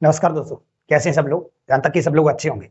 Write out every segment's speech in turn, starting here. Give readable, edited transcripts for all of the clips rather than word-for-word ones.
नमस्कार दोस्तों, कैसे हैं सब लोग। जहाँ तक कि सब लोग अच्छे होंगे।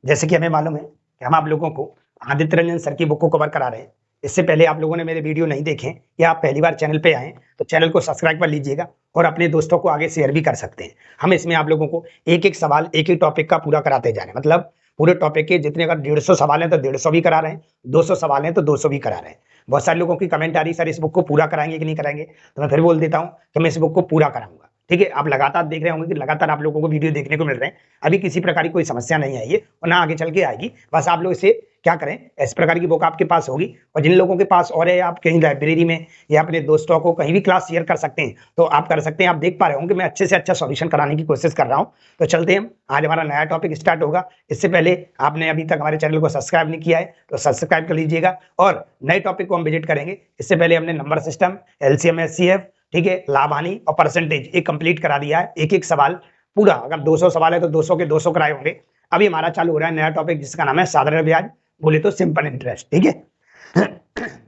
जैसे कि हमें मालूम है कि हम आप लोगों को आदित्य रंजन सर की बुक को कवर करा रहे हैं। इससे पहले आप लोगों ने मेरे वीडियो नहीं देखे या आप पहली बार चैनल पे आए तो चैनल को सब्सक्राइब कर लीजिएगा और अपने दोस्तों को आगे शेयर भी कर सकते हैं। हम इसमें आप लोगों को एक एक सवाल एक एक टॉपिक का पूरा कराते जा रहे हैं। मतलब पूरे टॉपिक के जितने अगर 150 सवाल हैं तो 150 भी करा रहे हैं, 200 सवाल हैं तो 200 भी करा रहे हैं। बहुत सारे लोगों की कमेंट आ रही, सर इस बुक को पूरा कराएंगे कि नहीं कराएंगे। तो मैं फिर बोल देता हूँ कि मैं इस बुक को पूरा कराऊंगा। ठीक है, आप लगातार देख रहे होंगे कि लगातार आप लोगों को वीडियो देखने को मिल रहे हैं। अभी किसी प्रकार की कोई समस्या नहीं आई है और ना आगे चल के आएगी। बस आप लोग इसे क्या करें, इस प्रकार की बुक आपके पास होगी और जिन लोगों के पास और है, आप कहीं लाइब्रेरी में या अपने दोस्तों को कहीं भी क्लास शेयर कर सकते हैं तो आप कर सकते हैं। आप देख पा रहे होंगे मैं अच्छे से अच्छा सॉल्यूशन कराने की कोशिश कर रहा हूं। तो चलते हैं, आज हमारा नया टॉपिक स्टार्ट होगा। इससे पहले आपने अभी तक हमारे चैनल को सब्सक्राइब नहीं किया है तो सब्सक्राइब कर लीजिएगा और नए टॉपिक को हम विजिट करेंगे। इससे पहले हमने नंबर सिस्टम, एलसीएम, एचसीएफ, ठीक है, लाभ हानि और परसेंटेज एक कंप्लीट करा दिया है। एक एक सवाल पूरा, अगर 200 सवाल है तो 200 के 200 कराए होंगे। अभी हमारा चालू हो रहा है नया टॉपिक जिसका नाम है साधारण ब्याज, बोले तो सिंपल इंटरेस्ट। ठीक है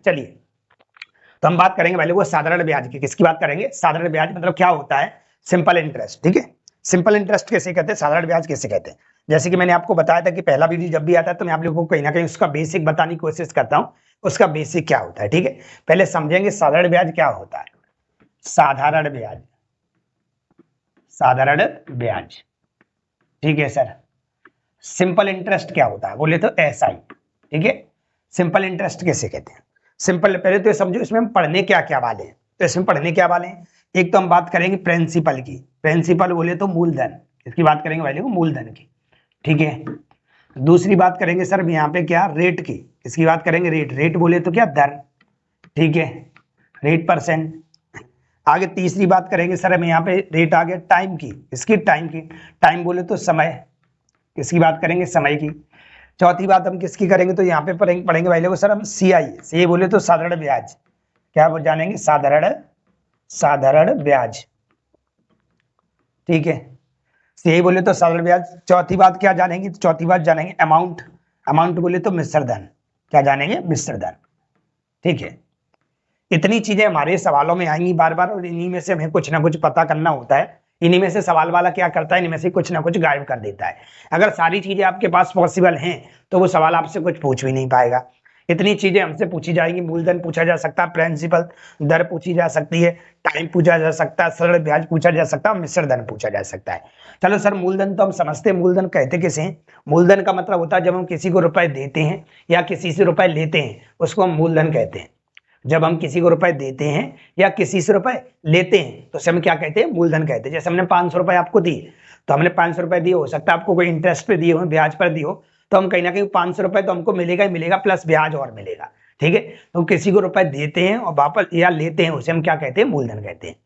चलिए, तो हम बात करेंगे पहले वो साधारण ब्याज की। किसकी बात करेंगे? साधारण ब्याज मतलब क्या होता है? Simple interest. ठीक है, सिंपल इंटरेस्ट कैसे कहते हैं, साधारण ब्याज कैसे कहते हैं। जैसे कि मैंने आपको बताया था कि पहला वीडियो जब भी आता है तो मैं आप लोगों को कहीं ना कहीं उसका बेसिक बताने की कोशिश करता हूं, उसका बेसिक क्या होता है। ठीक है, पहले समझेंगे साधारण ब्याज क्या होता है। साधारण ब्याज, साधारण ब्याज, ठीक है सर। सिंपल इंटरेस्ट क्या होता है, बोले तो एसआई। ठीक है, सिंपल इंटरेस्ट कैसे कहते हैं। सिंपल, पहले तो ये समझो इसमें हम पढ़ने क्या क्या वाले हैं। तो इसमें पढ़ने क्या वाले हैं, एक तो हम बात करेंगे प्रिंसिपल की। प्रिंसिपल बोले तो मूलधन, इसकी बात करेंगे भाई, मूलधन की। ठीक है, दूसरी बात करेंगे सर यहाँ पे क्या, रेट की। इसकी बात करेंगे रेट, रेट बोले तो क्या, दर। ठीक है, रेट परसेंट। आगे तीसरी बात करेंगे सर हम यहाँ पे रेट आ गया टाइम की, इसकी टाइम की। टाइम बोले तो समय, किसकी बात करेंगे, समय की। चौथी बात हम किसकी करेंगे, तो यहाँ पे पढ़ेंगे भाई लोग सर हम सीआई, सी बोले तो साधारण ब्याज। क्या वो जानेंगे, साधारण, साधारण ब्याज। ठीक है, सी बोले तो साधारण ब्याज। चौथी बात क्या जानेंगे, चौथी बात जानेंगे अमाउंट। अमाउंट बोले तो मिश्र धन। क्या जानेंगे, मिश्र धन। ठीक है, इतनी चीजें हमारे सवालों में आएंगी बार बार और इन्हीं में से हमें कुछ ना कुछ पता करना होता है। इन्हीं में से सवाल वाला क्या करता है, इनमें से कुछ ना कुछ गायब कर देता है। अगर सारी चीजें आपके पास पॉसिबल हैं तो वो सवाल आपसे कुछ पूछ भी नहीं पाएगा। इतनी चीजें हमसे पूछी जाएंगी, मूलधन पूछा जा सकता है, प्रिंसिपल, दर पूछी जा सकती है, टाइम पूछा जा सकता है, सरल ब्याज पूछा जा सकता है, मिश्र धन पूछा जा सकता है। चलो सर, मूलधन तो हम समझते हैं, मूलधन कहते किसे हैं। मूलधन का मतलब होता है जब हम किसी को रुपए देते हैं या किसी से रुपए लेते हैं उसको हम मूलधन कहते हैं। जब हम किसी को रुपए देते हैं या किसी से रुपए लेते हैं तो उसे हम क्या कहते हैं, मूलधन कहते हैं। जैसे हमने 500 रुपए आपको दिए तो हमने 500 रुपए दिए, हो सकता है आपको कोई इंटरेस्ट पे दिए हो, ब्याज पर दिए हो, तो हम कहीं ना कहीं 500 रुपए तो हमको मिलेगा ही मिलेगा, प्लस ब्याज और मिलेगा। ठीक है, तो किसी को रुपए देते हैं और वापस या लेते हैं उसे हम क्या कहते हैं, मूलधन कहते हैं।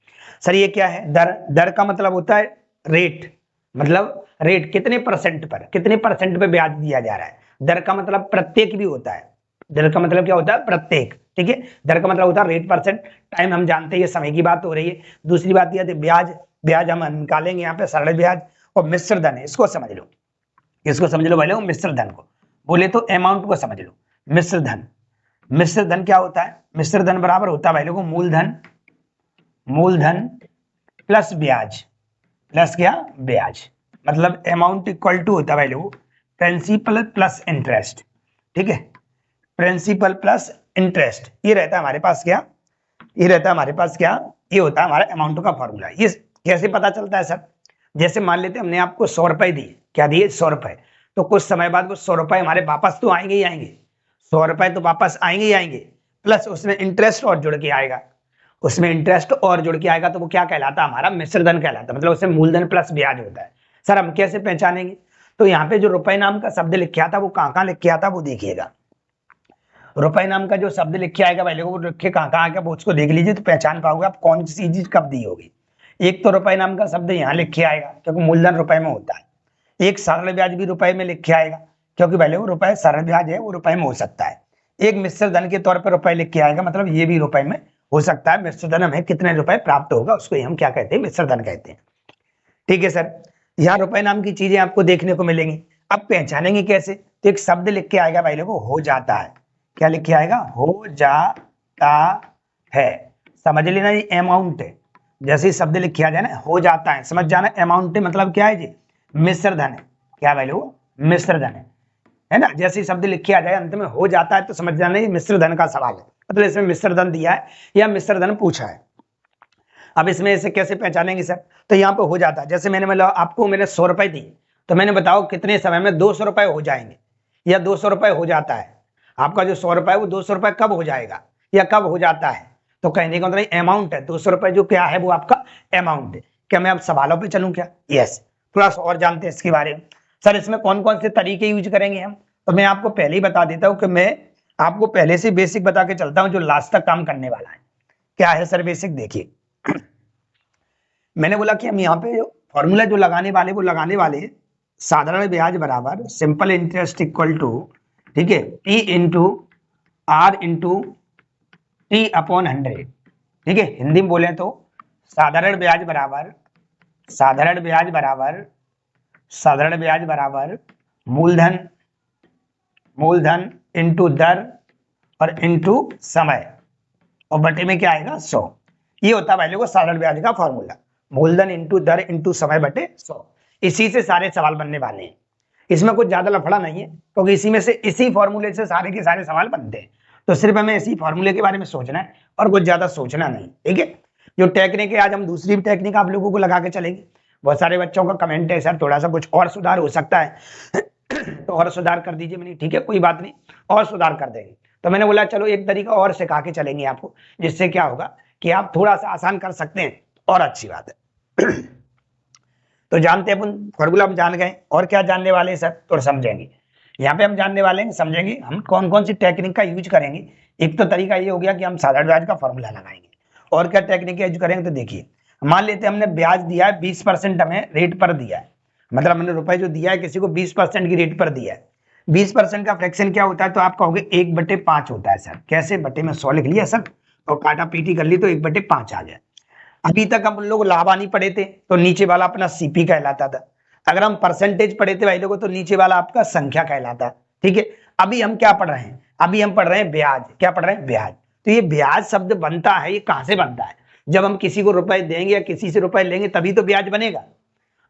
सर ये क्या है, दर। दर का मतलब होता है रेट, मतलब रेट कितने परसेंट पर, कितने परसेंट पे ब्याज दिया जा रहा है। दर का मतलब प्रत्येक भी होता है। दर का मतलब क्या होता है, प्रत्येक। ठीक है, दर का मतलब होता है रेट परसेंट। टाइम हम जानते हैं, ये समय की बात हो रही है। दूसरी बात यह है ब्याज, ब्याज हम निकालेंगे यहाँ पे सरल ब्याज। और मिश्र धन है, इसको समझ लो, इसको समझ लो पहले, मिश्र धन को बोले तो अमाउंट को समझ लो। मिश्र धन, मिश्र धन क्या होता है, मिश्र धन बराबर होता है भाई लोगों मूलधन, मूलधन प्लस ब्याज, प्लस क्या, ब्याज। मतलब अमाउंट इक्वल टू होता है भाई लोगों प्रिंसिपल प्लस इंटरेस्ट। ठीक है, प्रिंसिपल प्लस इंटरेस्ट, ये रहता है हमारे पास क्या, ये रहता है हमारे पास क्या, ये होता है हमारा अमाउंट का फॉर्मूला। ये कैसे पता चलता है सर, जैसे मान लेते हैं हमने आपको 100 रुपए दिए, क्या दिए, 100 रुपए, तो कुछ समय बाद वो 100 रुपए हमारे वापस तो आएंगे ही आएंगे। 100 रुपए तो वापस आएंगे ही आएंगे, प्लस उसमें इंटरेस्ट और जुड़ के आएगा, उसमें इंटरेस्ट और जुड़ के आएगा, तो वो क्या कहलाता है, हमारा मिश्रधन कहलाता है। मतलब उसमें मूलधन प्लस ब्याज होता है। सर हम कैसे पहचानेंगे, तो यहाँ पे जो रुपए नाम का शब्द लिखा था वो कहाँ लिख के आता वो देखिएगा। रुपए नाम का जो शब्द लिखे आएगा भाई लोगों, वो लिखे कहाँ आएगा वो उसको देख लीजिए तो पहचान पाओगे आप कौन सी चीज कब दी होगी। एक तो रुपए नाम का शब्द यहाँ लिखे आएगा क्योंकि मूलधन रुपए में होता है। एक सरल ब्याज भी रुपए में लिखे आएगा क्योंकि भाई लोग रुपए सरल ब्याज है वो रुपए में हो सकता है। एक मिश्र धन के तौर पर रुपए लिख के आएगा, मतलब ये भी रुपए में हो सकता है। मिश्र धन हमें कितने रुपए प्राप्त होगा उसको हम क्या कहते हैं, मिश्र धन कहते हैं। ठीक है सर, यहाँ रुपए नाम की चीजें आपको देखने को मिलेंगी। अब पहचानेंगे कैसे, तो एक शब्द लिख के आएगा भाई लोगों, हो जाता है। क्या लिख के आएगा, हो जाता है। समझ लेना ये अमाउंट है, जैसे ही शब्द लिख किया जाए ना हो जाता है, समझ जाना। अमाउंट मतलब क्या है जी, मिश्र धन है। क्या भाई लोग, मिश्र धन है ना। जैसे ही शब्द लिख किया जाए अंत में हो जाता है तो समझ जाना ये मिश्र धन का सवाल है, मतलब इसमें मिश्र धन दिया है या मिश्र धन पूछा है। अब इसमें इसे कैसे पहचानेंगे सर, तो यहाँ पे हो जाता है, जैसे मैंने मतलब आपको मैंने 100 रुपए दी, तो मैंने बताओ कितने समय में 200 रुपए हो जाएंगे या 200 रुपए हो जाता है। आपका जो 100 रुपए है वो 200 रुपए कब हो जाएगा या कब हो जाता है, तो कहने का मतलब अमाउंट है 200 रुपए, जो क्या है वो आपका अमाउंट है। क्या मैं अब सवालों पे चलूं क्या? यस, थोड़ा सा और जानते हैं इसके बारे में। सर इसमें कौन कौन से तरीके यूज करेंगे हम, तो मैं आपको पहले ही बता देता हूं कि मैं आपको पहले से बेसिक बता के चलता हूं जो लास्ट तक काम करने वाला है। क्या है सर बेसिक, देखिए मैंने बोला कि हम यहाँ पे फॉर्मूला जो लगाने वाले वो लगाने वाले साधारण ब्याज बराबर सिंपल इंटरेस्ट इक्वल टू, ठीक है, P into R into T upon 100, ठीक है। हिंदी में बोले तो साधारण ब्याज बराबर साधारण ब्याज बराबर साधारण ब्याज बराबर मूलधन इंटू दर और इंटू समय और बटे में क्या आएगा 100। ये होता है भाई लोगों साधारण ब्याज का फॉर्मूला, मूलधन इंटू दर इंटू समय बटे 100। इसी से सारे सवाल बनने वाले हैं, इसमें कुछ ज्यादा लफड़ा नहीं है क्योंकि इसी में से इसी फॉर्मूले से सारे के सारे सवाल बनते हैं। तो सिर्फ हमें इसी फॉर्मूले के बारे में सोचना है और कुछ ज्यादा सोचना नहीं, ठीक है। जो टेक्निक है आज हम दूसरी टेक्निक आप लोगों को लगा के चलेंगे। बहुत सारे बच्चों का कमेंट है सर थोड़ा सा कुछ और सुधार हो सकता है तो और सुधार कर दीजिए। मैंने ठीक है कोई बात नहीं, और सुधार कर देंगे। तो मैंने बोला चलो एक तरीका और सिखा के चलेंगे आपको, जिससे क्या होगा कि आप थोड़ा सा आसान कर सकते हैं और अच्छी बात है तो जानते हैं अपन फॉर्मूला हम जान गए, और क्या जानने वाले हैं सर तो समझेंगे। यहाँ पे हम जानने वाले हैं, समझेंगे हम कौन कौन सी टेक्निक का यूज करेंगे। एक तो तरीका ये हो गया कि हम साधारण ब्याज का फॉर्मूला लगाएंगे, और क्या टेक्निक यूज करेंगे तो देखिए मान लेते हैं हमने ब्याज दिया है 20% हमें रेट पर दिया है, मतलब हमने रुपए जो दिया है किसी को 20% की रेट पर दिया है। 20% का फ्रैक्शन क्या होता है तो आप कहोगे 1/5 होता है सर। कैसे, बटे में 100 लिख लिया सर और काटा पीटी कर ली तो 1/5 आ जाए। अभी तक हम लोग लाभानी पढ़े थे तो नीचे वाला अपना सीपी कहलाता था। अगर हम परसेंटेज पढ़े थे भाई लोगों तो नीचे वाला आपका संख्या कहलाता, ठीक है। अभी हम क्या पढ़ रहे हैं, अभी हम पढ़ रहे हैं ब्याज। क्या पढ़ रहे हैं, ब्याज। तो ये ब्याज शब्द बनता है, ये कहां से बनता है, जब हम किसी को रुपए देंगे या किसी से रुपए लेंगे तभी तो ब्याज बनेगा।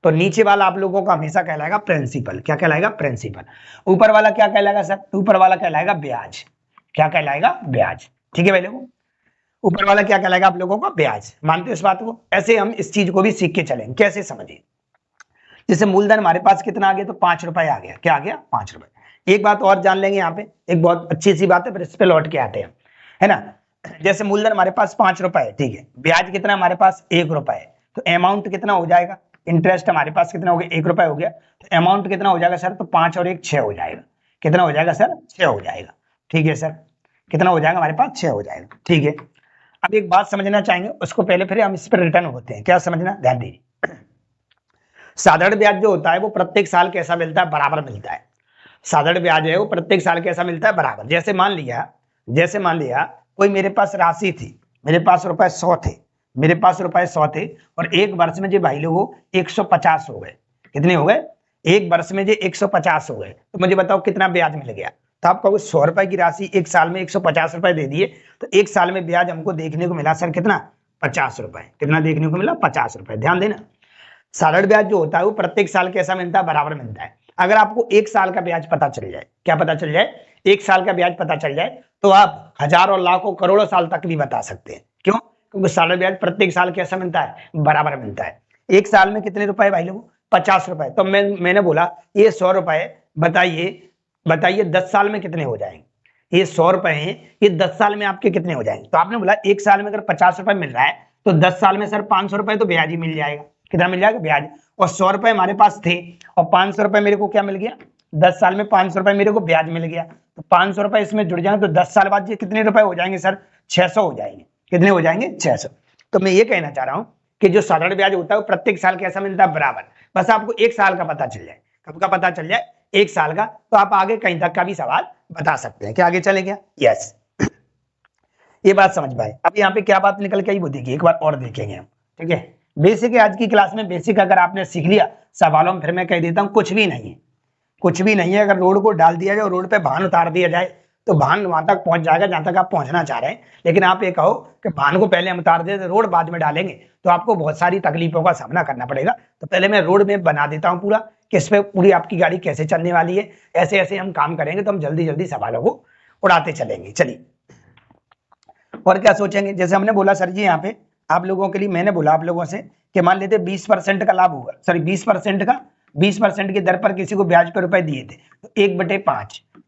तो नीचे वाला आप लोगों का हमेशा कहलाएगा प्रिंसिपल। क्या कहलाएगा, प्रिंसिपल। ऊपर वाला क्या कहलाएगा सर, ऊपर वाला कहलाएगा ब्याज। क्या कहलाएगा, ब्याज, ठीक है भाई लोगों। ऊपर वाला क्या कहलाएगा आप लोगों का, ब्याज। मानते हो इस बात को? ऐसे हम इस चीज को भी सीख के चलेंगे। कैसे, समझिए। जैसे मूलधन हमारे पास कितना आ गया तो 5 रुपए आ गया। क्या आ गया, 5 रुपए। एक बात और जान लेंगे यहाँ पे, एक बहुत अच्छी सी बात है, फिर इस पे लौट के आते हैं, है ना। जैसे मूलधन हमारे पास 5 रुपए है, ठीक है। ब्याज कितना हमारे पास 1 रुपए है, तो अमाउंट कितना हो जाएगा, इंटरेस्ट हमारे पास कितना हो गया, 1 रुपए हो गया, तो अमाउंट कितना हो जाएगा सर, तो 5 और 1 6 हो जाएगा। कितना हो जाएगा सर, 6 हो जाएगा, ठीक है सर। कितना हो जाएगा हमारे पास, 6 हो जाएगा, ठीक है। अब एक बात समझना चाहेंगे, उसको पहले फिर हम इस पर रिटर्न होते हैं। क्या समझना, ध्यान दीजिए। साधारण ब्याज जो होता है वो प्रत्येक साल कैसा मिलता है, बराबर मिलता है। साधारण ब्याज है वो प्रत्येक साल कैसा मिलता है, बराबर। जैसे मान लिया कोई मेरे पास राशि थी, मेरे पास रुपए 100 थे, मेरे पास रुपए 100 थे और एक वर्ष में जो भाई लोगों 150 हो गए। कितने हो गए, एक वर्ष में जो 150 हो गए, तो मुझे बताओ कितना ब्याज मिल गया। तो आप कहोगे 100 रुपए की राशि एक साल में 150 रुपए दे दिए, तो एक साल में ब्याज हमको देखने को मिला सर कितना, 50 रुपए। कितना देखने को मिला, 50 रुपए। ध्यान देना, साधारण ब्याज जो होता है वो प्रत्येक साल कैसा मिलता है, बराबर मिलता है। अगर आपको एक साल का ब्याज पता चल जाए, क्या पता चल जाए, एक साल का ब्याज पता चल जाए, तो आप हजारों लाखों करोड़ों साल तक भी बता सकते हैं। क्यों, क्योंकि साधारण ब्याज प्रत्येक साल कैसा मिलता है, बराबर मिलता है। एक साल में कितने रुपए भाई लोग, 50 रुपए। तो मैंने बोला ये 100 रुपए, बताइए 10 साल में कितने हो जाएंगे। ये 100 रुपए हैं, ये 10 साल में आपके कितने हो जाएंगे। तो आपने बोला एक साल में अगर 50 रुपए मिल रहा है तो 10 साल में सर 500 रुपए तो ब्याज ही मिल जाएगा। कितना मिल जाएगा, ब्याज। और 100 रुपए हमारे पास थे और 500 रुपए मेरे को क्या मिल गया, 10 साल में 500 रुपए मेरे को ब्याज मिल गया। तो 500 रुपए इसमें जुड़ जाए तो 10 साल बाद ये कितने रुपए हो जाएंगे सर, 600 हो जाएंगे। कितने हो जाएंगे, 600। तो मैं ये कहना चाह रहा हूं कि जो साधारण ब्याज होता है वो प्रत्येक साल कैसा मिलता है, बराबर। बस आपको एक साल का पता चल जाए, कब का पता चल जाए, एक साल का, तो आप आगे कहीं तक का भी सवाल बता सकते हैं। क्या आगे चले क्या, यस। ये बात समझ पाए। अब यहाँ पे क्या बात निकल के आई वो देखिए, एक बार और देखेंगे हम, ठीक है। बेसिक है आज की क्लास में, बेसिक अगर आपने सीख लिया, सवालों में फिर मैं कह देता हूँ कुछ भी नहीं है, कुछ भी नहीं है। अगर रोड को डाल दिया जाए और रोड पे वाहन उतार दिया जाए तो वाहन वहां तक पहुंच जाएगा जहां तक आप पहुंचना चाह रहे हैं। लेकिन आप ये कहो कि वाहन को पहले हम उतार देते, रोड बाद में डालेंगे, तो आपको बहुत सारी तकलीफों का सामना करना पड़ेगा। तो पहले मैं रोड मैप बना देता हूँ पूरा, कि इस पे पूरी आपकी गाड़ी कैसे चलने वाली है। ऐसे ऐसे हम काम करेंगे तो हम जल्दी जल्दी सवालों को उड़ाते चलेंगे। चलिए, और क्या सोचेंगे, जैसे हमने बोला सर जी यहाँ पे आप लोगों के लिए, मैंने बोला आप लोगों से कि मान लेते 20% का लाभ होगा, सॉरी 20% की दर पर किसी को ब्याज पे रुपए दिए थे, तो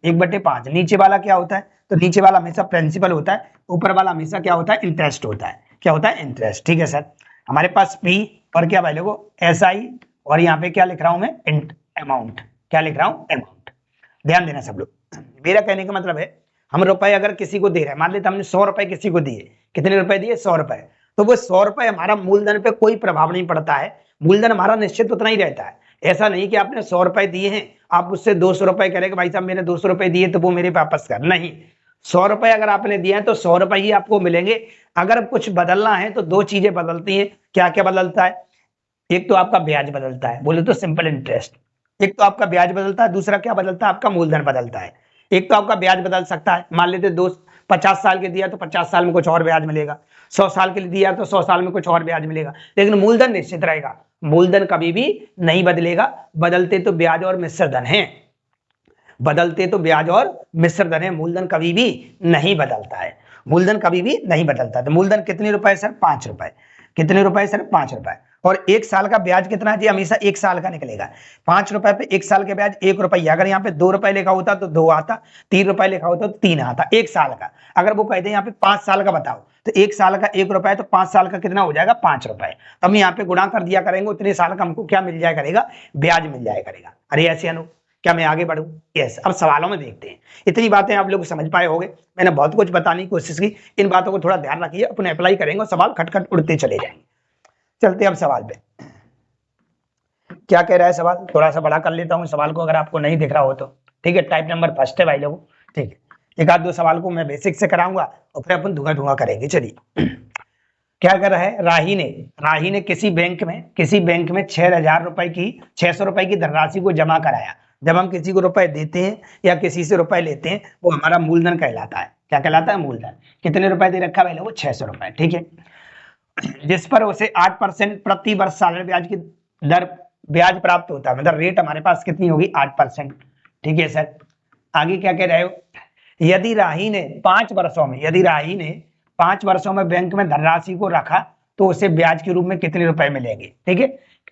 1/5 नीचे वाला क्या होता है, तो नीचे वाला हमेशा प्रिंसिपल होता है, ऊपर वाला हमेशा क्या होता है, इंटरेस्ट होता है। क्या होता है, इंटरेस्ट। ठीक है सर, हमारे पास पी और क्या भाई लोगों, SI, और यहाँ पे क्या लिख रहा हूं मैं, अमाउंट। क्या लिख रहा हूं, अमाउंट। ध्यान देना सब लोग, मेरा कहने का मतलब है हम रुपए अगर किसी को दे रहे हैं, मान लेते हमने 100 रुपए किसी को दिए, कितने रुपए दिए, 100 रुपए, तो वो 100 रुपए हमारा मूलधन पे कोई प्रभाव नहीं पड़ता है, मूलधन हमारा निश्चित उतना ही रहता है। ऐसा नहीं कि आपने 100 रुपए दिए हैं, आप उससे 200 रुपए करेंगे, भाई साहब मैंने 200 रुपए दिए तो वो मेरे वापस कर, नहीं। 100 रुपए अगर आपने दिया है तो 100 रुपए ही आपको मिलेंगे। अगर कुछ बदलना है तो दो चीजें बदलती हैं। क्या क्या बदलता है, एक तो आपका ब्याज बदलता है, बोले तो सिंपल इंटरेस्ट, एक तो आपका ब्याज बदलता है, दूसरा क्या बदलता है, आपका मूलधन बदलता है। एक तो आपका ब्याज बदल सकता है, मान लेते 50 साल के दिया तो 50 साल में कुछ और ब्याज मिलेगा, 100 साल के लिए दिया तो 100 साल में कुछ और ब्याज मिलेगा, लेकिन मूलधन निश्चित रहेगा। मूलधन कभी भी नहीं बदलेगा, बदलते तो ब्याज और मिश्र धन है, बदलते तो ब्याज और मिश्र धन है, मूलधन कभी भी नहीं बदलता है, मूलधन कभी भी नहीं बदलता। तो मूलधन कितने रुपए सर, 5 रुपए। कितने रुपए सर, 5 रुपए। और 1 साल का ब्याज कितना है जी, हमेशा 1 साल का निकलेगा। 5 रुपए पे 1 साल के ब्याज 1 रुपया। अगर यहाँ पे 2 रुपए लिखा होता तो 2 आता, 3 रुपए लिखा होता तो 3 आता, 1 साल का। अगर वो कहते हैं यहाँ पे 5 साल का बताओ, तो 1 साल का 1 रुपए, तो 5 साल का कितना हो जाएगा, 5 रुपए। तो हम यहाँ पे गुणा कर दिया करेंगे, उतने साल का हमको क्या मिल जाया करेगा, ब्याज मिल जाया करेगा। अरे ऐसे अनु, क्या मैं आगे बढ़ूं, यस। अब सवालों में देखते हैं, इतनी बातें आप लोग समझ पाए होंगे, मैंने बहुत कुछ बताने की कोशिश की, इन बातों को थोड़ा ध्यान रखिए, अपने अप्लाई करेंगे और सवाल खटखट उड़ते चले जाएंगे। चलते अब सवाल पे, क्या कह रहा है सवाल, थोड़ा सा बड़ा कर लेता हूं सवाल को, अगर आपको नहीं दिख रहा हो तो। ठीक है, टाइप नंबर फर्स्ट है भाई लोगों। ठीक है, एक आध दो सवाल को मैं बेसिक से कराऊंगा और फिर अपन धुआं करेंगे। चलिए, क्या कर रहा है, राही ने किसी बैंक में 6,000 रुपए की 600 रुपए की धनराशि को जमा कराया। जब हम किसी को रुपए देते हैं या किसी से रुपए लेते हैं, वो हमारा मूलधन कहलाता है। क्या कहलाता है, मूलधन। कितने रुपए दे रखा है, वो 600 रुपए। ठीक है, जिस पर उसे 8% प्रति वर्ष साधारण ब्याज की दर ब्याज प्राप्त होता है, मतलब रेट हमारे पास कितनी होगी, 8%। ठीक है सर, आगे क्या कह रहे हो, यदि राही ने 5 वर्षों में बैंक में धनराशि को रखा तो उसे ब्याज के रूप में कितने रुपए मिलेंगे। ठीक है,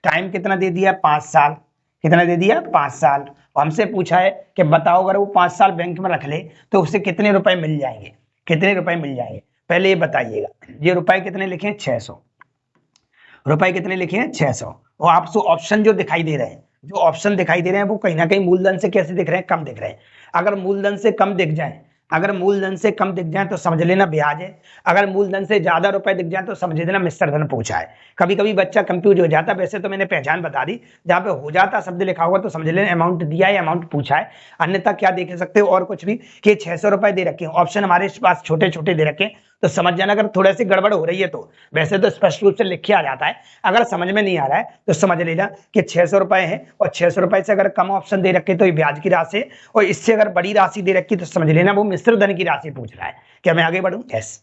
टाइम कितना दे दिया, 5 साल। कितना दे दिया, 5 साल। हमसे पूछा है कि बताओ अगर वो 5 साल बैंक में रख ले तो उसे कितने रुपए मिल जाएंगे, कितने रुपए मिल जाएंगे, पहले ये बताइएगा। ये रुपए कितने लिखे हैं, 600 रुपए। कितने लिखे हैं, 600। और आपको ऑप्शन जो दिखाई दे रहे हैं, वो कहीं ना कहीं मूलधन से कैसे दिख रहे हैं, कम दिख रहे हैं। अगर मूलधन से कम दिख जाए तो समझ लेना ब्याज है, अगर मूलधन से ज्यादा रुपए दिख जाए तो समझ लेना मिश्र धन पूछा है। कभी कभी बच्चा कंफ्यूज हो जाता है, वैसे तो मैंने पहचान बता दी, जहां पे हो जाता शब्द लिखा होगा तो समझ लेना अमाउंट दिया है, अमाउंट पूछा है। अन्यथा क्या देख सकते हो, और कुछ भी, कि 600 रुपए दे रखे हैं, ऑप्शन हमारे पास छोटे छोटे दे रखे हैं, तो समझ जाना अगर थोड़ी सी गड़बड़ हो रही है तो। वैसे तो स्पष्ट रूप से लिख के आ जाता है, अगर समझ में नहीं आ रहा है तो समझ लेना कि 600 रुपए है, और 600 रुपए से अगर कम ऑप्शन दे रखे तो ये ब्याज की राशि है, और इससे अगर बड़ी राशि दे रखी तो समझ लेना वो मिश्र धन की राशि पूछ रहा है। क्या मैं आगे बढ़ूं, यस।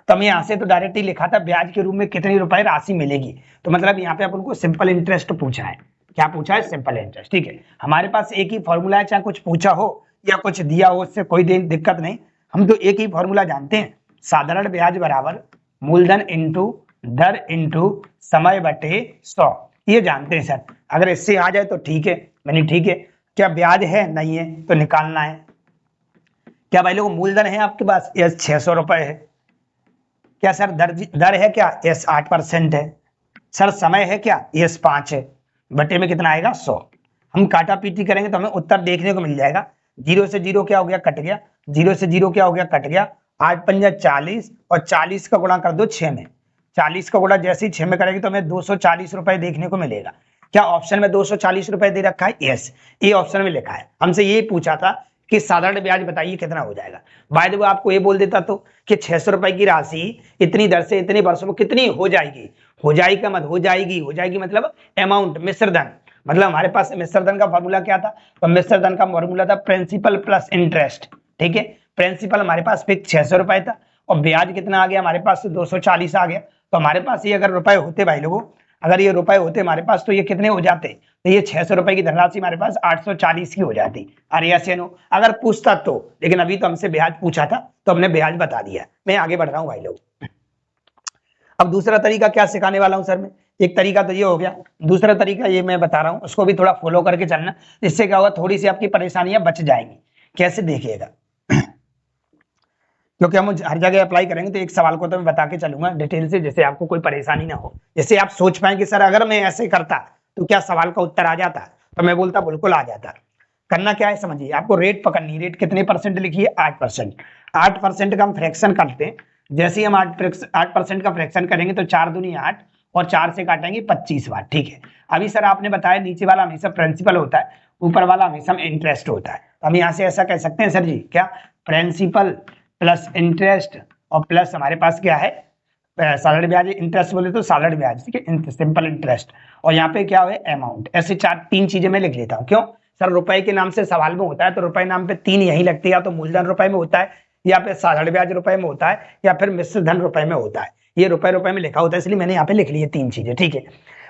तो मैं यहाँ से तो डायरेक्ट ही लिखा था ब्याज के रूप में कितनी रुपए राशि मिलेगी, तो मतलब यहाँ पे अपन को सिंपल इंटरेस्ट पूछा है। क्या पूछा है, सिंपल इंटरेस्ट। ठीक है, हमारे पास एक ही फॉर्मूला है, चाहे कुछ पूछा हो या कुछ दिया हो, उससे कोई दिक्कत नहीं, हम तो एक ही फॉर्मूला जानते हैं, साधारण ब्याज बराबर मूलधन इंटू दर इंटू समय बटे 100, ये जानते हैं सर। अगर इससे आ जाए तो ठीक है, मैंने ठीक है। क्या ब्याज है, नहीं है, तो निकालना है। क्या भाई लोग मूलधन है आपके पास, यस 600 रुपए है। क्या सर दर है क्या, यस 8% है। सर समय है क्या, यस 5 है। बटे में कितना आएगा, 100। हम काटा पीटी करेंगे तो हमें उत्तर देखने को मिल जाएगा। 0 से 0 क्या हो गया, कट गया। 0 से 0 क्या हो गया, कट गया। 8 पंजा 40, और 40 का गुणा कर दो 6 में। 40 का गुणा जैसे ही 6 में करेंगे तो हमें 240 रुपए देखने को मिलेगा। क्या ऑप्शन में 240 रुपए दे रखा है, यस, ये ऑप्शन में लिखा है। हमसे ये पूछा था कि साधारण ब्याज बताइए कितना हो जाएगा। बाय द वे आपको ये बोल देता तो कि 600 रुपए की राशि इतनी दर से इतने वर्षों में कितनी हो जाएगी, हो जाएगी मत हो जाएगी मतलब अमाउंट, मिश्र धन। मतलब हमारे पास मिश्र धन का फॉर्मूला क्या था, तो मिश्र धन का फॉर्मूला था प्रिंसिपल प्लस इंटरेस्ट। ठीक है, प्रिंसिपल हमारे पास फिक्स 600 रुपए था और ब्याज कितना आ गया हमारे पास, 240 आ गया। तो हमारे पास ये अगर रुपए होते भाई लोगों, अगर ये रुपए होते हमारे पास तो ये कितने हो जाते, तो ये 600 रुपए की धनराशि हमारे पास 840 की हो जाती। अरे यस या नो, अगर पूछता तो, लेकिन अभी तो हमसे ब्याज पूछा था तो हमने ब्याज बता दिया। मैं आगे बढ़ रहा हूँ भाई लोग। अब दूसरा तरीका क्या सिखाने वाला हूँ सर मैं, एक तरीका तो ये हो गया, दूसरा तरीका ये मैं बता रहा हूँ, उसको भी थोड़ा फॉलो करके चलना, इससे क्या होगा थोड़ी सी आपकी परेशानियां बच जाएंगी। कैसे देखिएगा, क्योंकि हम हर जगह अप्लाई करेंगे तो एक सवाल को तो मैं बता के चलूंगा डिटेल से, जैसे आपको कोई परेशानी ना हो, जैसे आप सोच पाए कि सर अगर मैं ऐसे करता तो क्या सवाल का उत्तर आ जाता, तो मैं बोलता बिल्कुल आ जाता। करना क्या है समझिए, आपको रेट पकड़नी, रेट कितने परसेंट लिखिए, 8%। 8% का हम फ्रैक्शन करते हैं, जैसे ही हम 8% का फ्रैक्शन करेंगे तो 4 दूनी 8 और 4 से काटेंगे 25 बार, ठीक है। अभी सर आपने बताया नीचे वाला हमेशा प्रिंसिपल होता है, ऊपर वाला हमेशा इंटरेस्ट होता है, तो हम यहाँ से ऐसा कह सकते हैं सर जी, क्या प्रिंसिपल प्लस इंटरेस्ट और प्लस हमारे पास क्या है सैलरी ब्याज, इंटरेस्ट बोले तो सैलरी ब्याज, ठीक है, सिंपल इंटरेस्ट, और यहाँ पे क्या है अमाउंट। ऐसे 3 चीजें मैं लिख लेता हूँ, क्यों सर रुपए के नाम से सवाल में होता है तो रुपए नाम पे 3 यही लगती है, या तो मूलधन रुपए में होता है, या फिर सैलरी ब्याज रुपए में होता है, या फिर मिश्र धन रुपए में होता है। ये रुपए में लिखा होता है, इसलिए मैंने यहाँ पे लिख लिए 3 चीजें, ठीक है।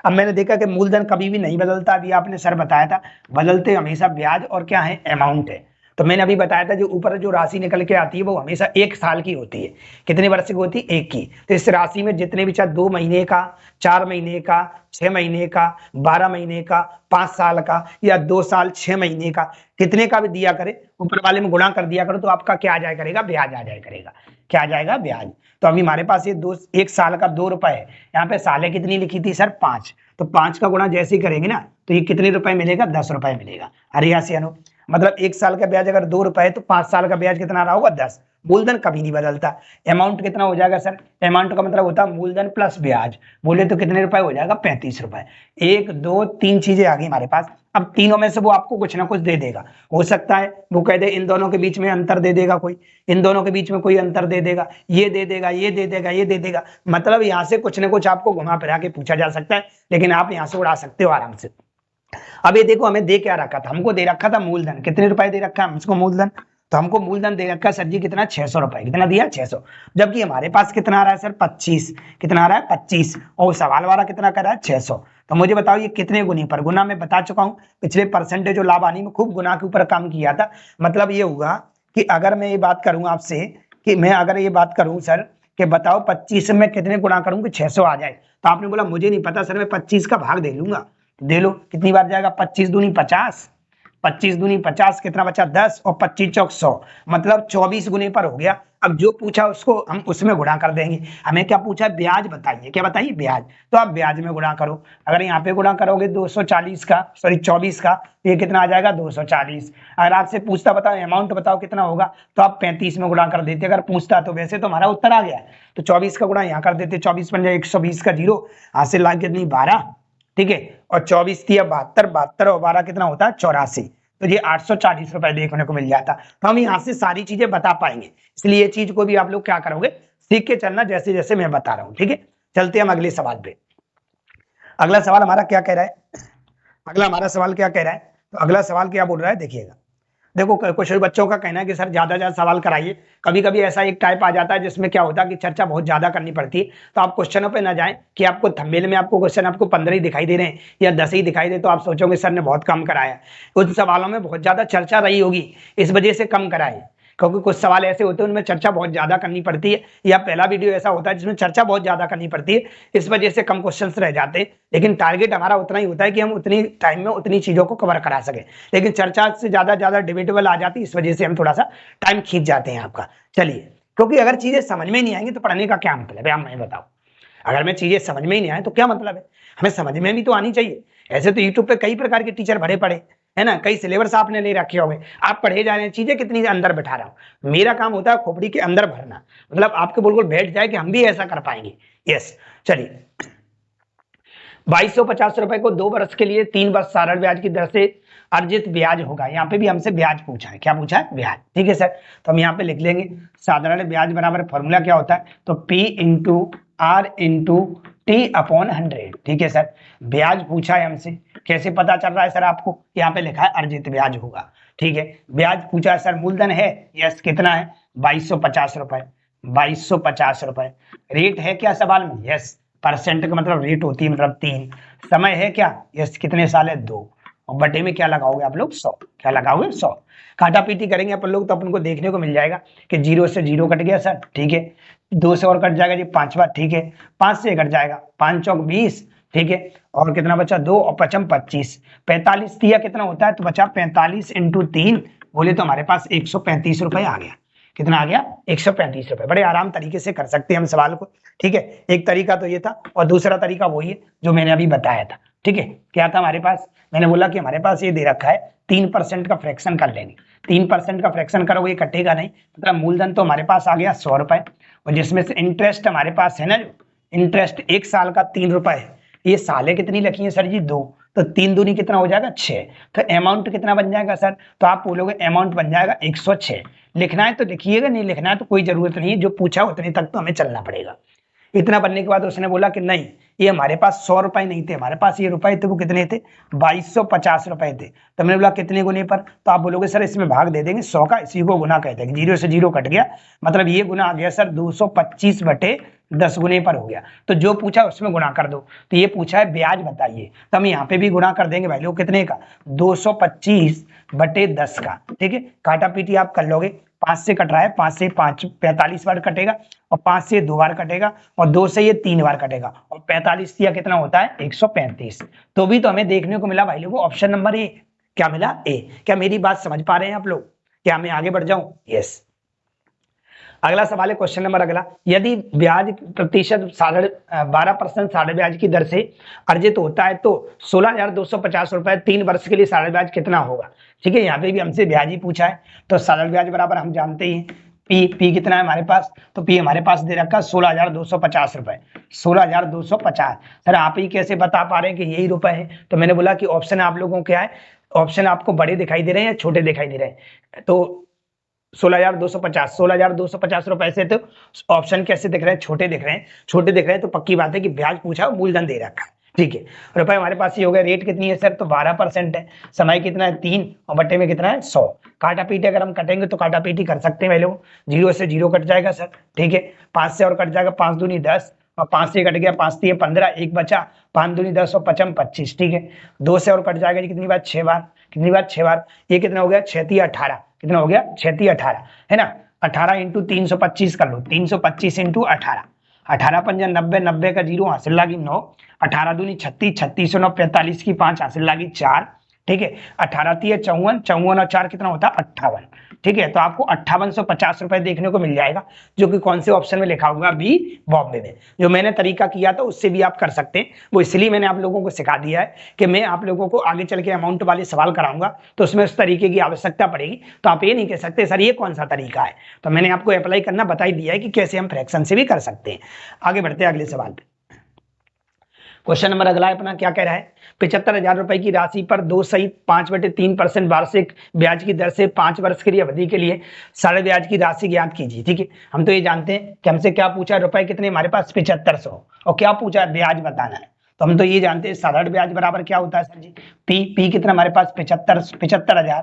अब मैंने देखा कि मूलधन कभी भी नहीं बदलता, अभी आपने सर बताया था, बदलते हमेशा ब्याज और क्या है अमाउंट है। तो मैंने अभी बताया था जो ऊपर जो राशि निकल के आती है वो हमेशा 1 साल की होती है। कितने वर्ष की होती है, 1 की। तो इस राशि में जितने भी चाहे 2 महीने का, 4 महीने का, 6 महीने का, 12 महीने का, 5 साल का, या 2 साल 6 महीने का, कितने का भी दिया करे ऊपर वाले में गुणा कर दिया करो, तो आपका क्या आ जाया करेगा, ब्याज आ जाया करेगा। क्या आ जाएगा, ब्याज। तो अभी हमारे पास ये 1 साल का 2 रुपए है, यहाँ पे सालें कितनी लिखी थी सर, 5। तो 5 का गुणा जैसे ही करेंगे ना तो ये कितने रुपए मिलेगा, 10 रुपए मिलेगा। अरे यहाँ से अनु, मतलब 1 साल का ब्याज अगर 2 रुपए तो 5 साल का ब्याज कितना रहा होगा, 10। मूलधन कभी नहीं बदलता। अमाउंट कितना हो जाएगा सर, अमाउंट का मतलब होता है मूलधन प्लस ब्याज, बोले तो कितने रुपए हो जाएगा, 35 रुपए। 1 2 3 चीजें आ गई हमारे पास। अब तीनों में से वो आपको कुछ ना कुछ दे देगा, हो सकता है वो कह दे इन दोनों के बीच में अंतर दे देगा कोई, इन दोनों के बीच में कोई अंतर दे देगा, ये दे देगा, ये दे देगा, ये दे देगा, मतलब यहाँ से कुछ ना कुछ आपको घुमा फिरा के पूछा जा सकता है, लेकिन आप यहाँ से उड़ा सकते हो आराम से। अब ये देखो हमें दे क्या रखा था, हमको दे रखा था मूलधन, कितने रुपए दे रखा है हमको मूलधन, तो हमको मूलधन दे रखा है सर जी कितना, 600 रुपए। कितना दिया, 600। जबकि हमारे पास कितना आ रहा है सर, 25। कितना आ रहा है, 25, और सवाल वाला कितना कर रहा है, 600। तो मुझे बताओ ये कितने गुनी पर, गुना मैं बता चुका हूँ पिछले परसेंटेज और लाभ हानि में खूब गुना के ऊपर काम किया था। मतलब ये हुआ कि अगर मैं ये बात करूँ आपसे, कि मैं अगर ये बात करूँ सर कि बताओ 25 में कितने गुना करूँ कि 600 आ जाए, तो आपने बोला मुझे नहीं पता सर, मैं 25 का भाग दे लूंगा। दे लो, कितनी बार जाएगा, 25 दूनी 50, 25 दूनी 50, कितना बचा 10, और 25 चौक 100, मतलब 24 गुने पर हो गया। अब जो पूछा उसको हम उसमें गुणा कर देंगे। हमें क्या पूछा, ब्याज बताइए, क्या बताइए, ब्याज। तो आप ब्याज में गुणा करो, अगर यहाँ पे गुणा करोगे 240 का, सॉरी 24 का, तो ये कितना आ जाएगा, 240। अगर आपसे पूछता बताओ अमाउंट बताओ कितना होगा, तो आप 35 में गुणा कर देते अगर पूछता, तो वैसे तो हमारा उत्तर आ गया, तो 24 का गुणा यहाँ कर देते, 24 बन जाए 120 का 0, हाथ से लाख कितनी 12, ठीक है, और 24 थी 72, 72 और 12 कितना होता है, 84। तो ये 840 रुपए देखने को मिल जाता। तो हम यहाँ से सारी चीजें बता पाएंगे, इसलिए ये चीज को भी आप लोग क्या करोगे, सीख के चलना जैसे जैसे मैं बता रहा हूँ, ठीक है। चलते हम अगले सवाल पे। अगला सवाल हमारा क्या कह रहा है, अगला हमारा सवाल क्या कह रहा है, तो अगला सवाल क्या बोल रहा है, देखिएगा। देखो कुछ बच्चों का कहना है कि सर ज्यादा ज्यादा सवाल कराइए, कभी कभी ऐसा एक टाइप आ जाता है जिसमें क्या होता है कि चर्चा बहुत ज्यादा करनी पड़ती है। तो आप क्वेश्चनों पे ना जाएं कि आपको थंबनेल में आपको क्वेश्चन आपको 15 ही दिखाई दे रहे हैं या 10 ही दिखाई दे, तो आप सोचोगे सर ने बहुत कम कराया। उन सवालों में बहुत ज्यादा चर्चा रही होगी, इस वजह से कम कराए, क्योंकि कुछ सवाल ऐसे होते हैं उनमें चर्चा बहुत ज्यादा करनी पड़ती है, या पहला वीडियो ऐसा होता है जिसमें चर्चा बहुत ज्यादा करनी पड़ती है, इस वजह से कम क्वेश्चंस रह जाते हैं। लेकिन टारगेट हमारा उतना ही होता है कि हम उतनी टाइम में उतनी चीजों को कवर करा सके, लेकिन चर्चा से ज्यादा डिबेटेबल आ जाती है, इस वजह से हम थोड़ा सा टाइम खींच जाते हैं आपका। चलिए, क्योंकि अगर चीजें समझ में नहीं आएंगी तो पढ़ने का क्या मतलब है, आप मैं बताओ। अगर मैं चीजें समझ में ही नहीं आए तो क्या मतलब है, हमें समझ में भी तो आनी चाहिए। ऐसे तो यूट्यूब पे कई प्रकार के टीचर भरे पड़े है ना, कई सिलेबस आपने ले रखे होंगे, आप पढ़े जा रहे हैं, चीजें कितनी अंदर बैठा रहा हूं। मेरा काम होता है खोपड़ी के अंदर भरना, मतलब आपके बिल्कुल बैठ जाए कि हम भी ऐसा कर पाएंगे। यस, चलिए। 2250 रुपए को 2 वर्ष के लिए 3 वर्ष साधारण ब्याज की दर से अर्जित ब्याज होगा। यहाँ पे भी हमसे ब्याज पूछा है, क्या पूछा है, ब्याज, ठीक है सर। तो हम यहाँ पे लिख लेंगे साधारण ब्याज बराबर फॉर्मूला क्या होता है, तो P into R into T upon 100, ठीक है सर। ब्याज पूछा है हमसे, कैसे पता चल रहा है सर आपको? यहाँ पे लिखा है अर्जित ब्याज होगा। ठीक है, ब्याज पूछा है सर, मूलधन है, यस, कितना है? 2250 रुपए, 2250 रुपए। रेट है क्या सवाल में? यस, परसेंट का मतलब रेट होती है मतलब 3। समय है क्या? यस, कितने साल है? 2। और बटे में क्या लगाओगे आप लोग? 100। क्या लगाओगे? 100। काटा पीटी करेंगे अपन लोग तो अपन को देखने को मिल जाएगा कि 0 से 0 कट गया सर, ठीक है, 2 से और कट जाएगा जी 5 बार, ठीक है, 5 से कट जाएगा, 5 चौक 20, ठीक है, और कितना बचा? 2 और 5 25, 45 दिया कितना होता है? तो बचा 45 इंटू 3, बोले तो हमारे पास 135 रुपए आ गया। कितना आ गया? 135 रुपए। बड़े आराम तरीके से कर सकते हैं हम सवाल को, ठीक है। एक तरीका तो ये था और दूसरा तरीका वही है जो मैंने अभी बताया था, ठीक है। क्या था हमारे पास? मैंने बोला कि हमारे पास ये दे रखा है 3% का फ्रैक्शन कर लेंगे। 3% का फ्रैक्शन करोगे ये कटेगा नहीं, मतलब मूलधन तो हमारे पास आ गया 100 रुपए, और जिसमें से इंटरेस्ट हमारे पास है ना, इंटरेस्ट 1 साल का 3 रुपए है। ये सालें कितनी लिखी है सर जी? 2, तो 3 दूनी कितना हो जाएगा? 6। तो अमाउंट कितना बन जाएगा सर? तो आप बोलोगे अमाउंट बन जाएगा 106। लिखना है तो लिखिएगा, नहीं लिखना है तो कोई जरूरत नहीं है, जो पूछा उतने तक तो हमें चलना पड़ेगा। इतना बनने के बाद उसने बोला कि नहीं, ये हमारे पास 100 रुपए नहीं थे, हमारे पास ये रुपए थे, वो कितने थे? 2250 रुपए थे। तो मैंने बोला कितने गुने पर? तो आप बोलोगे सर इसमें भाग दे देंगे 100 का, इसी को गुना कहते हैं। 0 से 0 कट गया, मतलब ये गुना आ गया सर 225 बटे 10 गुने पर हो गया। तो जो पूछा उसमें गुना कर दो। तो ये पूछा है ब्याज बताइए, तो हम यहाँ पे भी गुना कर देंगे भाई लोग, कितने का? 225 बटे 10 का, ठीक है। काटा पीटी आप कर लोगे, 5 से कट रहा है, 5 से 5 45 बार कटेगा, और 5 से 2 बार कटेगा, और 2 से ये 3 बार कटेगा, और 45 दिया कितना होता है? 135। तो भी तो हमें देखने को मिला भाई लोगों ऑप्शन नंबर ए। क्या मिला? ए। क्या मेरी बात समझ पा रहे हैं आप लोग? क्या मैं आगे बढ़ जाऊं? यस। अगला सवाल है क्वेश्चन नंबर अगला, यदि ब्याज प्रतिशत 12% साढ़े ब्याज की दर से अर्जित होता है तो 16,250 रुपए 3 वर्ष के लिए साढ़े ब्याज कितना होगा? ठीक है, यहाँ पे भी हमसे ब्याज ही पूछा है, तो साढ़े ब्याज बराबर हम जानते ही पी कितना है हमारे पास? तो पी हमारे पास दे रखा 16,250 रुपए, 16,250। सर आप ही कैसे बता पा रहे हैं कि यही रुपए है? तो मैंने बोला कि ऑप्शन आप लोगों को क्या है, ऑप्शन आपको बड़े दिखाई दे रहे हैं या छोटे दिखाई दे रहे हैं? तो 16,250 रुपए से, तो ऑप्शन कैसे दिख रहे हैं? छोटे दिख रहे हैं। छोटे दिख रहे हैं तो पक्की बात है कि ब्याज पूछा मूलधन दे रखा है, ठीक है। रुपए हमारे पास ये हो गया। रेट कितनी है सर? तो 12% है। समय कितना है? 3, और बट्टे में कितना है? 100। काटा पीटी अगर हम कटेंगे तो काटा पीटी कर सकते हैं भाई लोग, 0 से 0 कट जाएगा सर, ठीक है, 5 से और कट जाएगा, 5 दूनी 10, और 5 से कट गया, 5 3 15, एक बचा, 5 दूनी 10 और 5 25, ठीक है। 2 से और कट जाएगा जी कितनी बार? 6 बार। कितनी बार? 6 बार। ये कितना हो गया? 6 3 18। कितना हो गया? 6 3 18, है ना। 18 इंटू 325 कर लो, 325 इंटू 18, 18 पंजा 90, 90 का 0 हासिल लागी 9, 18 दूनी 36, 36 9 45 की 5 हासिल लागी 4, ठीक है। 18 3 54, 54 और 4 कितना होता है? 58, ठीक है। तो आपको 5850 रुपए देखने को मिल जाएगा, जो कि कौन से ऑप्शन में लिखा होगा? बी, बॉम्बे में। जो मैंने तरीका किया था उससे भी आप कर सकते हैं, वो इसलिए मैंने आप लोगों को सिखा दिया है कि मैं आप लोगों को आगे चल के अमाउंट वाले सवाल कराऊंगा तो उसमें उस तरीके की आवश्यकता पड़ेगी। तो आप ये नहीं कह सकते सर ये कौन सा तरीका है, तो मैंने आपको अप्लाई करना बता ही दिया है कि कैसे हम फ्रैक्शन से भी कर सकते हैं। आगे बढ़ते हैं अगले सवाल पे। क्वेश्चन नंबर अगला है अपना, क्या कह रहा है? 75,000 रुपए की राशि पर 2 सहित 5/3% वार्षिक ब्याज की दर से 5 वर्ष की अवधि के लिए साढ़े ब्याज की राशि ज्ञात कीजिए, ठीक है। हम तो ये जानते हैं कि हमसे क्या पूछा, रुपए कितने हमारे पास? 7500, और क्या पूछा? ब्याज बताना है। तो हम तो ये जानते हैं साधारण ब्याज बराबर क्या होता है सर जी? पी कितना हमारे पास? 75,000।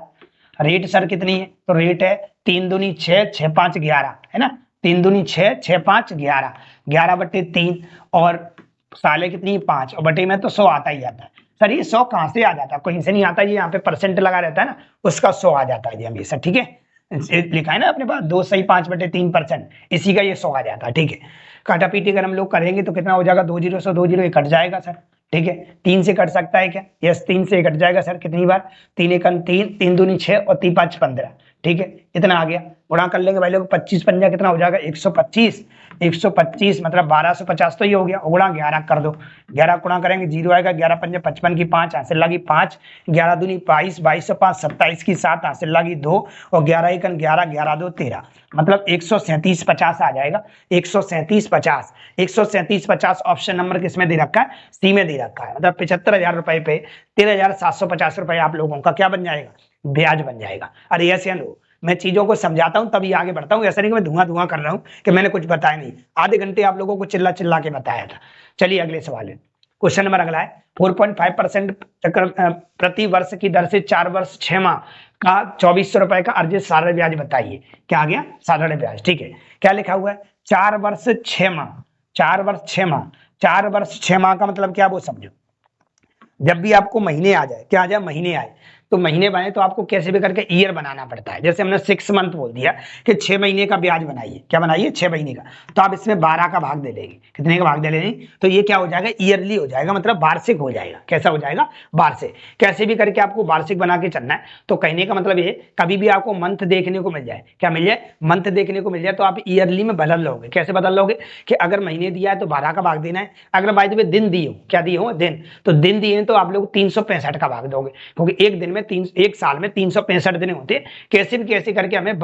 रेट सर कितनी है? तो रेट है 3 दूनी 6, 6 5 11, है ना। 3 दूनी 6, 6 5 11, 11/3, और साले कितनी? 5, और बटे में तो 100 आता ही आता है। सर ये 100 कहाँ से आ जाता है? कहीं से नहीं आता जी, यहाँ पे परसेंट लगा रहता है ना, उसका 100 आ जाता है जी हमेशा, ठीक है। लिखा है ना अपने पास 2 सही 5/3%, इसी का ये 100 आ जाता है, ठीक है। काटा पीटी अगर हम लोग करेंगे तो कितना हो जाएगा? 2 0 से 2 0 कट जाएगा सर, ठीक है। 3 से कट सकता है क्या? यस, 3 से कट जाएगा सर। कितनी बार? 3 1 3, 3 दूनी 6 और 3 5 15, ठीक है। इतना आ गया। गुणा कर लेंगे भाई लोग, 25 पंजा कितना हो जाएगा? 125, 125 मतलब 1250 तो ये हो गया। गुणा 11 कर दो, 11 गुणा करेंगे 0 आएगा, 11 पंजे 55 की 5 हासिल लगी 5, 11 दूनी 22, 22 से 5 27 की 7 हासिल लगी 2, और 11 1 11, 11 2 13, मतलब 137.50 आ जाएगा। 137.50, 137.50 ऑप्शन नंबर किसमें दे रखा है? सी में दे रखा है। मतलब 75,000 रुपए पे 13,750 रुपए आप लोगों का क्या बन जाएगा? ब्याज बन जाएगा। अरे यस या नो? मैं चीजों को समझाता हूं तभी आगे बढ़ता हूं, ऐसा नहीं कि मैं धुआं कर रहा हूं कि मैंने कुछ बताया नहीं। आधे घंटे आप लोगों को चिल्ला चिल्ला के बताया था। चलिए अगले सवाल है। क्वेश्चन नंबर अगला है 4.5% प्रति वर्ष की दर से 4 वर्ष 6 माह का 2400 रुपए का अर्जित साधारण ब्याज बताइए। क्या आ गया? साधारण ब्याज। ठीक है, क्या लिखा हुआ है? 4 वर्ष 6 माह, 4 वर्ष 6 माह, 4 वर्ष 6 माह का मतलब क्या वो समझो। जब भी आपको महीने आ जाए, क्या आ जाए? महीने आए, तो महीने बने तो आपको कैसे भी करके ईयर बनाना पड़ता है। जैसे हमने 6 मंथ बोल दिया कि 6 महीने का ब्याज बनाइए। क्या बनाइए? 6 महीने का। तो आप इसमें 12 का भाग दे देंगे। कितने का भाग दे लेंगे? तो ये क्या हो जाएगा? ईयरली हो जाएगा, मतलब वार्षिक हो जाएगा। कैसा हो जाएगा? वार्षिक। कैसे भी करके आपको वार्षिक बना के चलना है। तो कहने का मतलब ये, कभी भी आपको मंथ देखने को मिल जाए, क्या मिल जाए? मंथ देखने को मिल जाए, तो आप ईयरली में बदल लोगे। कैसे बदल लोगे? कि अगर महीने दिया है तो 12 का भाग देना है। अगर बाय द वे दिन दिए हो, क्या दिए हो? दिन, तो दिन दिए हैं तो आप लोग 365 का भाग दोगे, क्योंकि एक दिन में एक साल में 365 दिन होते हैं। कैसे भी कैसे करके हमें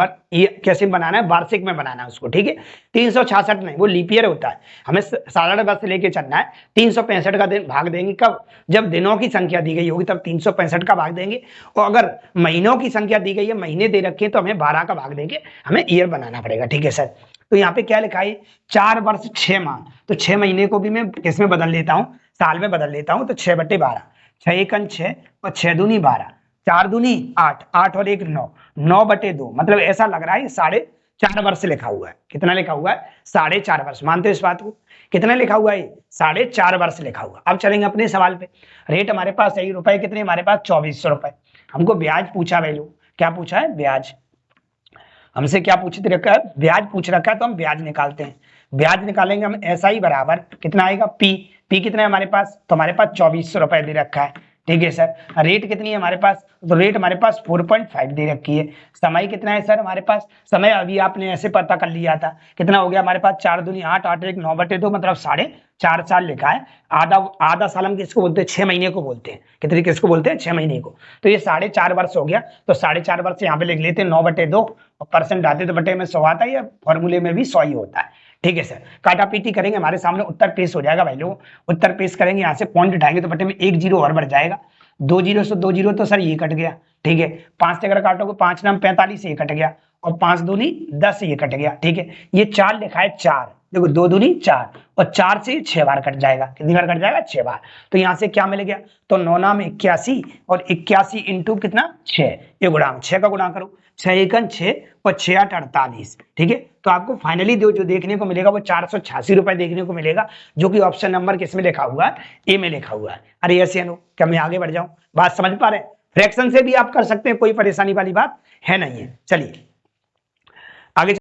कैसे बनाना है? वार्षिक में बनाना है उसको। ठीक है, 366 नहीं, वो लीप ईयर होता है। हमें साधारण वर्ष लेके चलना है। 365 का दिन भाग देंगे कब? जब दिनों की संख्या दी गई होगी तब 365 का भाग देंगे। और अगर महीनों की संख्या दी गई है, महीने दे रखे हैं, तो हमें 12 का भाग देंगे, हमें ईयर बनाना पड़ेगा। ठीक है सर, तो यहाँ पे क्या लिखा है? 4 वर्ष 6 माह, तो 6 महीने को भी मैं किसमें बदल लेता हूँ? साल में बदल लेता हूँ। तो 6/12, 6 एकन 6 और 6 दूनी 12, 4 दूनी 8, 8 और 1 9, 9/2, मतलब ऐसा लग रहा है 4.5 वर्ष लिखा हुआ है। कितना लिखा हुआ है? 4.5 वर्ष। मानते हो इस बात को? कितना लिखा हुआ है? 4.5 वर्ष लिखा हुआ। अब चलेंगे अपने सवाल पे। रेट हमारे पास है रुपए कितने? हमारे पास 2400 रुपए। हमको ब्याज पूछा वैल्यू, क्या पूछा है? ब्याज। हमसे क्या पूछ रखा है? ब्याज पूछ रखा है, तो हम ब्याज निकालते हैं। ब्याज निकालेंगे हम, ऐसा ही बराबर कितना आएगा? पी। पी कितना है हमारे पास? तो हमारे पास 2400 रुपए दे रखा है। ठीक है सर, रेट कितनी है हमारे पास? तो रेट हमारे पास 4.5 दे रखी है। समय कितना है सर हमारे पास? समय अभी आपने ऐसे पता कर लिया था, कितना हो गया हमारे पास? 4 दूनी 8, 8 1 9/2, मतलब 4.5 साल लिखा है। आधा साल हम किसको बोलते हैं? 6 महीने को बोलते हैं। कितने किसको बोलते हैं? 6 महीने को। तो ये 4.5 वर्ष हो गया। तो 4.5 वर्ष यहाँ पे लिख लेते हैं 9/2, और परसेंट डालते तो बटे में 100 आता है, या फॉर्मूले में भी 100 ही होता है। ठीक है सर, काटा पीटी करेंगे, हमारे सामने उत्तर पेश हो जाएगा भाई लोग। उत्तर पेश करेंगे, यहाँ से पॉइंट उठाएंगे तो बटे में 1 जीरो और बढ़ जाएगा। 2 जीरो से 2 जीरो तो सर ये कट गया। ठीक है, 5 से अगर काटोगे 5 नाम 45, ये कट गया, और 5 दूनी 10, ये कट गया। ठीक है, ये 4 लिखा है 4, देखो 2 दूनी 4, और 4 से 6 बार कट जाएगा। कितनी बार कट जाएगा? 6 बार। तो यहाँ से क्या मिल गया? तो 9 नाम 81, और 81 इंटू कितना? 6, ये गुणा 6 का गुणा करो, 6 एकन 6 और 6 8 48। ठीक है, तो आपको फाइनली जो देखने को मिलेगा वो 486 रुपए देखने को मिलेगा, जो कि ऑप्शन नंबर किसमें लिखा हुआ है? ए में लिखा हुआ है। अरे यस या नो? क्या मैं आगे बढ़ जाऊं? बात समझ पा रहे हैं? फ्रैक्शन से भी आप कर सकते हैं, कोई परेशानी वाली बात है नहीं है। चलिए